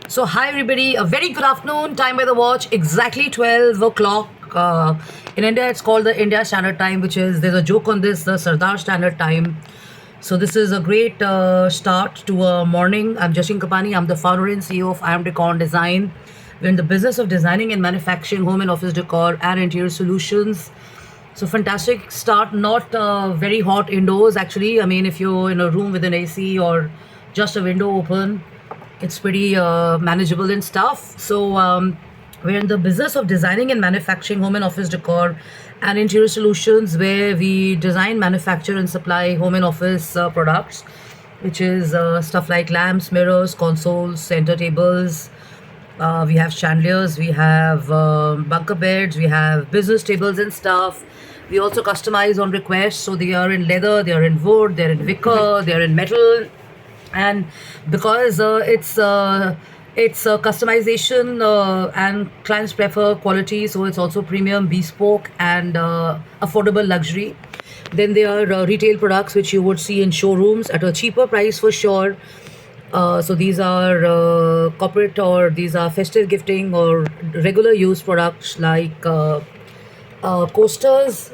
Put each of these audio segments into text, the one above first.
So, hi everybody, a very good afternoon. Time by the watch, exactly 12 o'clock. In India, it's called the India Standard Time, which is there's a joke on this, the Sardar Standard Time. So, this is a great start to a morning. I'm Jashin Kapani, I'm the founder and CEO of IM Decor Design. We're in the business of designing and manufacturing home and office decor and interior solutions. So fantastic start, not very hot indoors actually. I mean, if you're in a room with an AC or just a window open, it's pretty manageable and stuff. So we're in the business of designing and manufacturing home and office decor and interior solutions where we design, manufacture and supply home and office products, which is stuff like lamps, mirrors, consoles, center tables, we have chandeliers, we have bunker beds, we have business tables and stuff. We also customize on request, so they are in leather, they are in wood, they're in wicker, they're in metal, and because it's customization and clients prefer quality, so it's also premium, bespoke, and affordable luxury. Then there are retail products which you would see in showrooms at a cheaper price for sure. So these are corporate or these are festive gifting or regular use products like coasters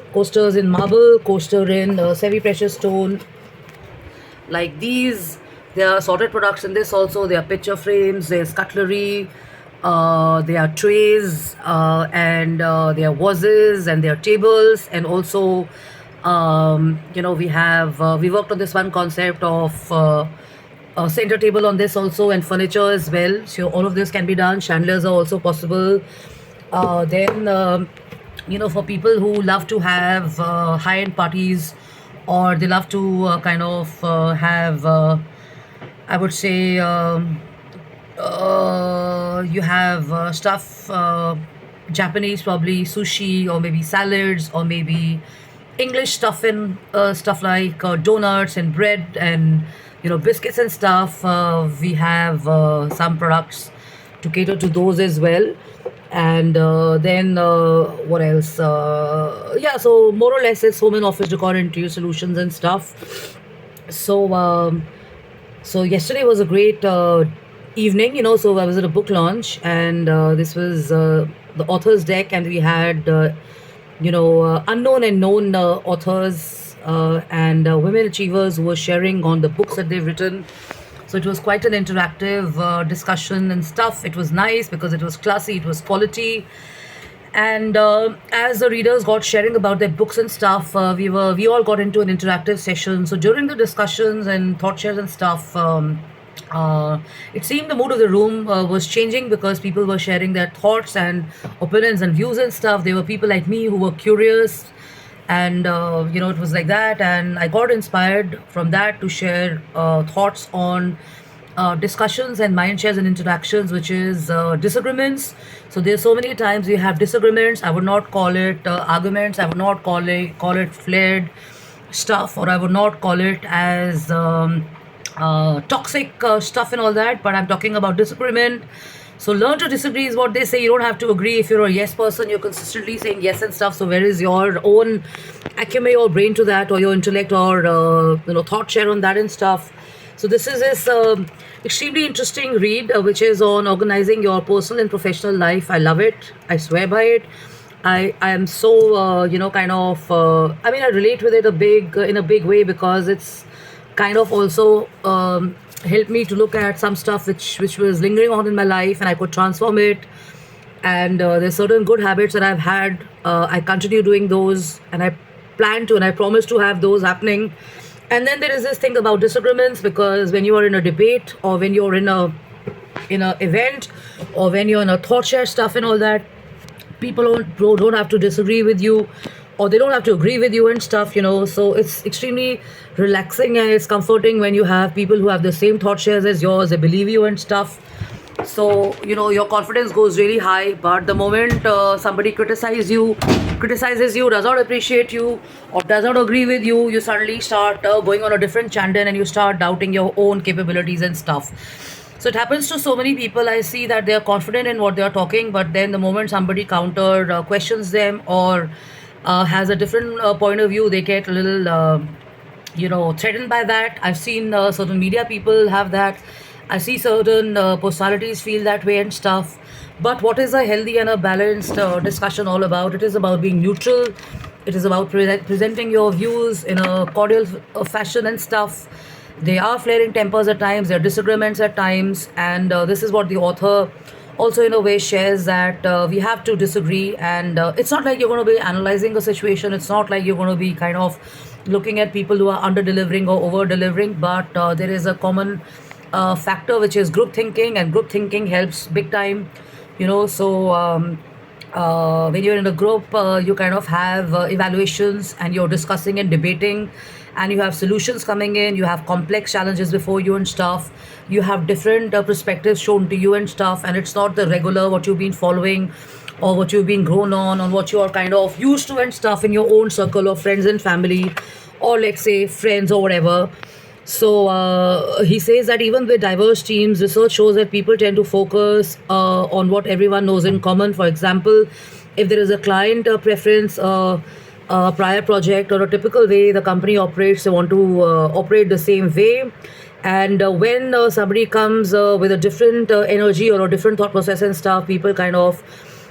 in marble, coaster in semi-precious stone, like these. There are sorted products in this also. There are picture frames, there's cutlery, there are trays, and there are vases, and there are tables, and also we worked on this one concept of a center table on this also, and furniture as well. So all of this can be done. Chandeliers are also possible. Then for people who love to have high-end parties, or they love to have I would say you have stuff, Japanese, probably sushi, or maybe salads, or maybe English stuff in stuff like donuts and bread and biscuits and stuff. We have some products to cater to those as well. And then what else? Yeah, so more or less it's home and office decor, interior solutions and stuff. So so yesterday was a great evening, so I was at a book launch, and this was the author's deck, and we had unknown and known authors and women achievers who were sharing on the books that they've written. So it was quite an interactive discussion and stuff. It was nice because it was classy, it was quality, and as the readers got sharing about their books and stuff, we all got into an interactive session. So during the discussions and thought shares and stuff, it seemed the mood of the room was changing because people were sharing their thoughts and opinions and views and stuff. There were people like me who were curious, and it was like that, and I got inspired from that to share thoughts on discussions and mind shares and interactions, which is disagreements. So there's so many times we have disagreements. I would not call it arguments. I would not call it flared stuff, or I would not call it as toxic stuff and all that. But I'm talking about disagreement. So learn to disagree is what they say. You don't have to agree. If you're a yes person, you're consistently saying yes and stuff. So where is your own acumen or brain to that, or your intellect, or thought share on that and stuff? So this is this extremely interesting read, which is on organizing your personal and professional life. I love it. I swear by it. I am so I mean, I relate with it in a big way, because it's kind of also helped me to look at some stuff which was lingering on in my life, and I could transform it. And there's certain good habits that I've had. I continue doing those, and I plan to, and I promise to have those happening. And then there is this thing about disagreements, because when you are in a debate, or when you're in a event, or when you're in a thought share stuff and all that, people don't have to disagree with you, or they don't have to agree with you and stuff. So it's extremely relaxing, and it's comforting when you have people who have the same thought shares as yours. They believe you and stuff. So your confidence goes really high. But the moment somebody criticizes you, does not appreciate you, or does not agree with you, you suddenly start going on a different channel, and you start doubting your own capabilities and stuff. So it happens to so many people. I see that they are confident in what they are talking, but then the moment somebody counter questions them, or has a different point of view, they get a little threatened by that. I've seen certain media people have that. I see certain personalities feel that way and stuff. But what is a healthy and a balanced discussion all about? It is about being neutral. It is about presenting your views in a cordial fashion and stuff. They are flaring tempers at times, there are disagreements at times, and this is what the author also, in a way, shares that we have to disagree. And it's not like you're going to be analyzing a situation, it's not like you're going to be kind of looking at people who are under delivering or over delivering, but there is a common factor which is group thinking, and group thinking helps big time. When you're in a group, you kind of have evaluations, and you're discussing and debating, and you have solutions coming in, you have complex challenges before you and stuff, you have different perspectives shown to you and stuff, and it's not the regular what you've been following or what you've been grown on what you are kind of used to and stuff in your own circle of friends and family, or let's say friends or whatever. So he says that even with diverse teams, research shows that people tend to focus on what everyone knows in common. For example, if there is a client preference, a prior project, or a typical way the company operates, they want to operate the same way. And when somebody comes with a different energy or a different thought process and stuff, people kind of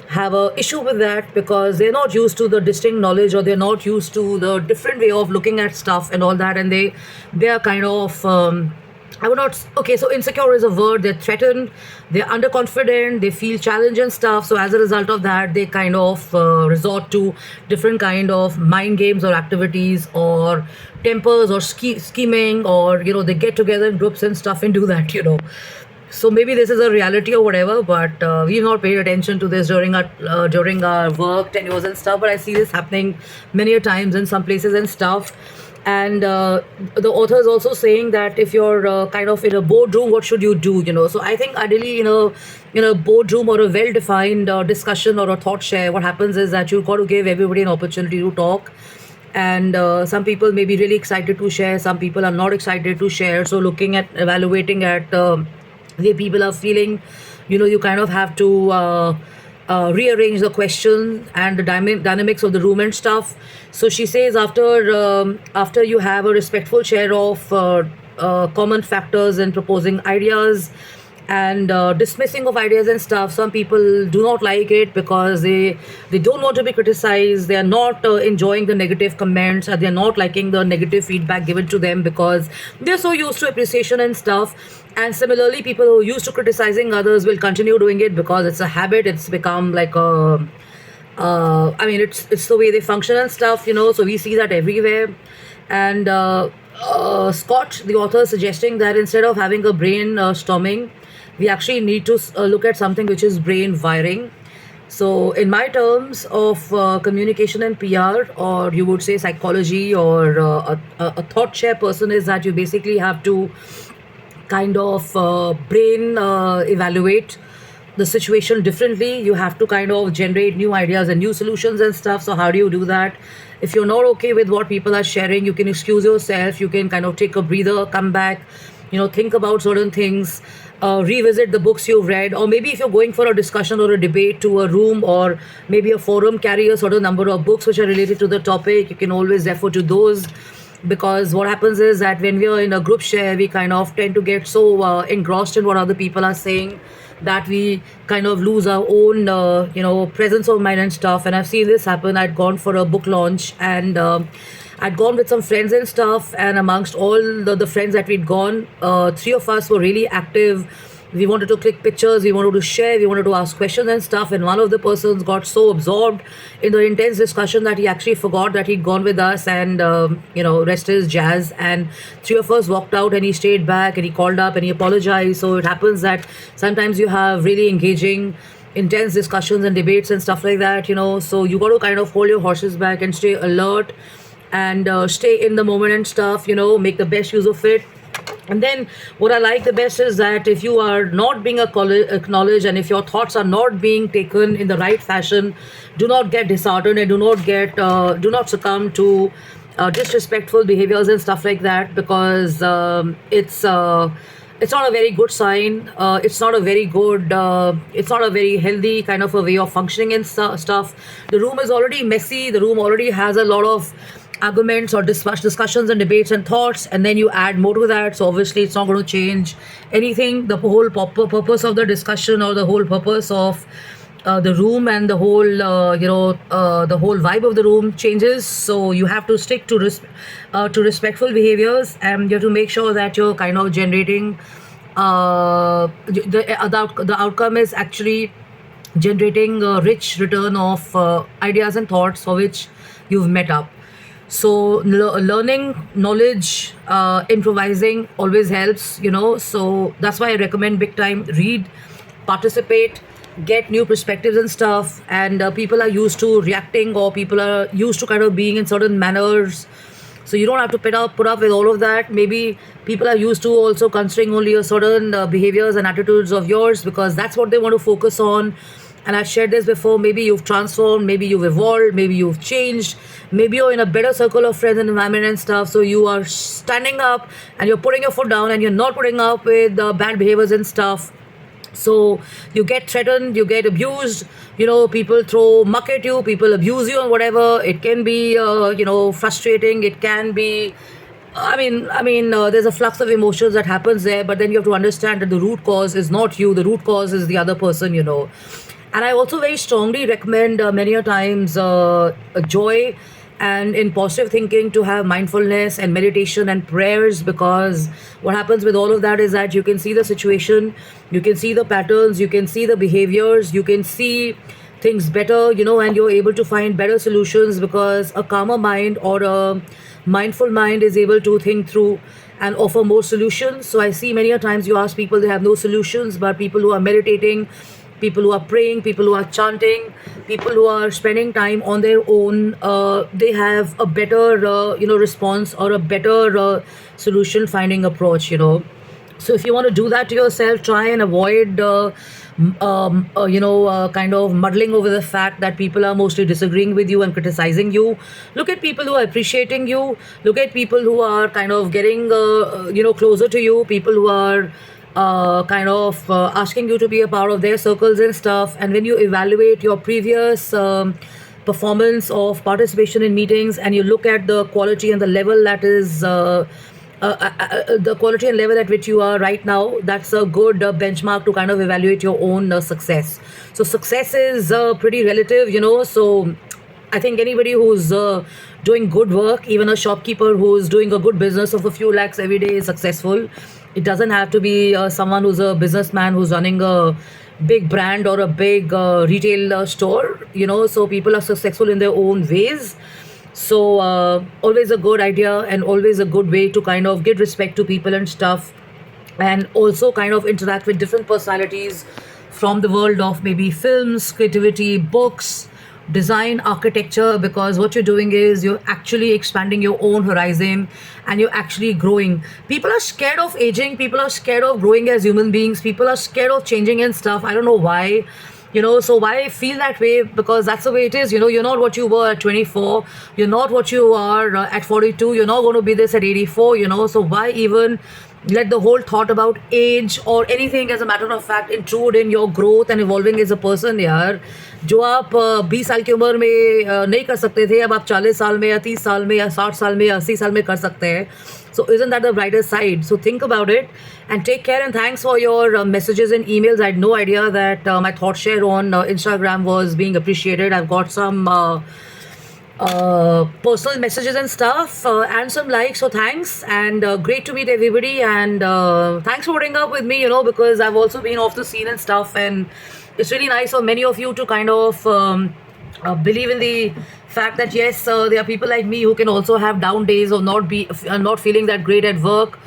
have a issue with that because they're not used to the distinct knowledge, or they're not used to the different way of looking at stuff and all that, and they are kind of I would not okay, so insecure is a word. They're threatened, they're underconfident, they feel challenged and stuff. So as a result of that, they kind of resort to different kind of mind games or activities or tempers or scheming, or they get together in groups and stuff and do that. So maybe this is a reality or whatever, but we've not paid attention to this during our work tenures and stuff. But I see this happening many a times in some places and stuff. And the author is also saying that if you're kind of in a boardroom, what should you do? So I think ideally, in a boardroom or a well-defined discussion or a thought share, what happens is that you've got to give everybody an opportunity to talk. And some people may be really excited to share, some people are not excited to share. So looking at evaluating at the people are feeling, you kind of have to rearrange the question and the dynamics of the room and stuff. So she says after you have a respectful share of common factors and proposing ideas and dismissing of ideas and stuff, some people do not like it because they don't want to be criticized, they are not enjoying the negative comments, or they're not liking the negative feedback given to them because they're so used to appreciation and stuff. And similarly, people who are used to criticizing others will continue doing it because it's a habit, it's become like a it's the way they function and stuff. So we see that everywhere. And Scott, the author, is suggesting that instead of having a brain storming, we actually need to look at something which is brain wiring. So in my terms of communication and PR, or you would say psychology, or a thought share person, is that you basically have to kind of brain evaluate the situation differently. You have to kind of generate new ideas and new solutions and stuff. So how do you do that? If you're not okay with what people are sharing, you can excuse yourself, you can kind of take a breather, come back, think about certain things, revisit the books you've read. Or maybe if you're going for a discussion or a debate to a room or maybe a forum, carry a certain number of books which are related to the topic. You can always refer to those, because what happens is that when we are in a group share, we kind of tend to get so engrossed in what other people are saying that we kind of lose our own presence of mind and stuff. And I've seen this happen. I'd gone for a book launch, and I'd gone with some friends and stuff, and amongst all the friends that we'd gone, three of us were really active. We wanted to click pictures, we wanted to share, we wanted to ask questions and stuff. And one of the persons got so absorbed in the intense discussion that he actually forgot that he'd gone with us, and rest his jazz. And three of us walked out, and he stayed back, and he called up and he apologized. So it happens that sometimes you have really engaging intense discussions and debates and stuff like that. So you got to kind of hold your horses back and stay alert and stay in the moment and stuff, make the best use of it. And then what I like the best is that if you are not being acknowledged, and if your thoughts are not being taken in the right fashion, do not get disheartened, and do not succumb to disrespectful behaviors and stuff like that, because it's not a very good sign. It's not a very good, it's not a very healthy kind of a way of functioning and stuff. The room is already messy. The room already has a lot of arguments or discussions and debates and thoughts, and then you add more to that. So obviously, it's not going to change anything. The whole purpose of the discussion, or the whole purpose of the room, and the whole the whole vibe of the room changes. So you have to stick to respectful behaviors, and you have to make sure that you're kind of generating the outcome is actually generating a rich return of ideas and thoughts for which you've met up. So learning, knowledge, improvising always helps, so that's why I recommend big time read, participate, get new perspectives and stuff. And people are used to reacting, or people are used to kind of being in certain manners, so you don't have to put up with all of that. Maybe people are used to also considering only a certain behaviors and attitudes of yours, because that's what they want to focus on. And I've shared this before. Maybe you've transformed, maybe you've evolved, maybe you've changed, maybe you're in a better circle of friends and environment and stuff. So you are standing up and you're putting your foot down, and you're not putting up with bad behaviors and stuff. So you get threatened, you get abused, people throw muck at you, people abuse you, and whatever. It can be frustrating. It can be, there's a flux of emotions that happens there, but then you have to understand that the root cause is not you. The root cause is the other person. And I also very strongly recommend many a times joy and in positive thinking, to have mindfulness and meditation and prayers, because what happens with all of that is that you can see the situation, you can see the patterns, you can see the behaviors, you can see things better, and you're able to find better solutions, because a calmer mind or a mindful mind is able to think through and offer more solutions. So I see many a times you ask people, they have no solutions, but people who are meditating, people who are praying, people who are chanting, people who are spending time on their own, they have a better, response, or a better solution finding approach. So if you want to do that to yourself, try and avoid, kind of muddling over the fact that people are mostly disagreeing with you and criticizing you. Look at people who are appreciating you. Look at people who are kind of getting, closer to you. People who are asking you to be a part of their circles and stuff. And when you evaluate your previous performance of participation in meetings, and you look at the quality and the level that is the quality and level at which you are right now, that's a good benchmark to kind of evaluate your own success. So success is pretty relative, so I think anybody who's doing good work, even a shopkeeper who's doing a good business of a few lakhs every day, is successful. It doesn't have to be someone who's a businessman who's running a big brand or a big retail store, so people are successful in their own ways. So always a good idea, and always a good way to kind of give respect to people and stuff, and also kind of interact with different personalities from the world of maybe films, creativity, books, design, architecture, because what you're doing is you're actually expanding your own horizon, and you're actually growing. People are scared of aging, people are scared of growing as human beings, people are scared of changing and stuff. I don't know why. So why feel that way? Because that's the way it is. You're not what you were at 24, you're not what you are at 42, you're not going to be this at 84. So why even let the whole thought about age or anything, as a matter of fact, intrude in your growth and evolving as a person? यार, जो आप 20 साल की उम्र में नहीं कर सकते थे, अब आप 40 साल में या 30 साल में या 60 साल में या 80 साल में कर सकते हैं. So isn't that the brighter side? So think about it and take care, and thanks for your messages and emails. I had no idea that my thought share on Instagram was being appreciated. I've got some personal messages and stuff, and some likes, so thanks. And great to meet everybody, and thanks for putting up with me, because I've also been off the scene and stuff, and it's really nice for many of you to kind of believe in the fact that yes, there are people like me who can also have down days of not feeling that great at work,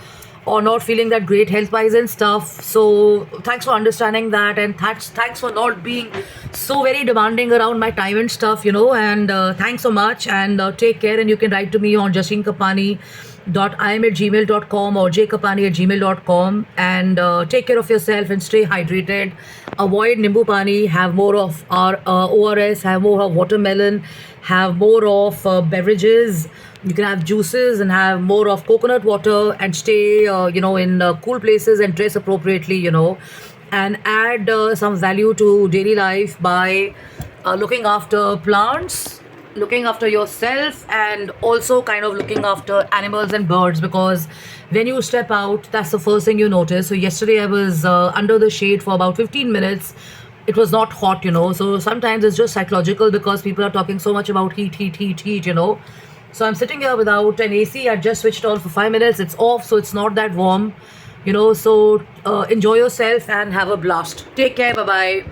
or not feeling that great health wise and stuff. So thanks for understanding that, and thanks for not being so very demanding around my time and stuff, and thanks so much, and take care. And you can write to me on jastinkapani.im@gmail.com or jkapani@gmail.com, and take care of yourself and stay hydrated. Avoid nimbu pani, have more of our ORS, have more of watermelon, have more of beverages. You can have juices and have more of coconut water, and stay in cool places, and dress appropriately, and add some value to daily life by looking after plants, looking after yourself and also kind of looking after animals and birds, because when you step out, that's the first thing you notice. So yesterday I was under the shade for about 15 minutes. It was not hot, so sometimes it's just psychological because people are talking so much about heat, heat, heat, heat. So I'm sitting here without an AC. I just switched on for 5 minutes. It's off, so it's not that warm. So enjoy yourself and have a blast. Take care. Bye bye.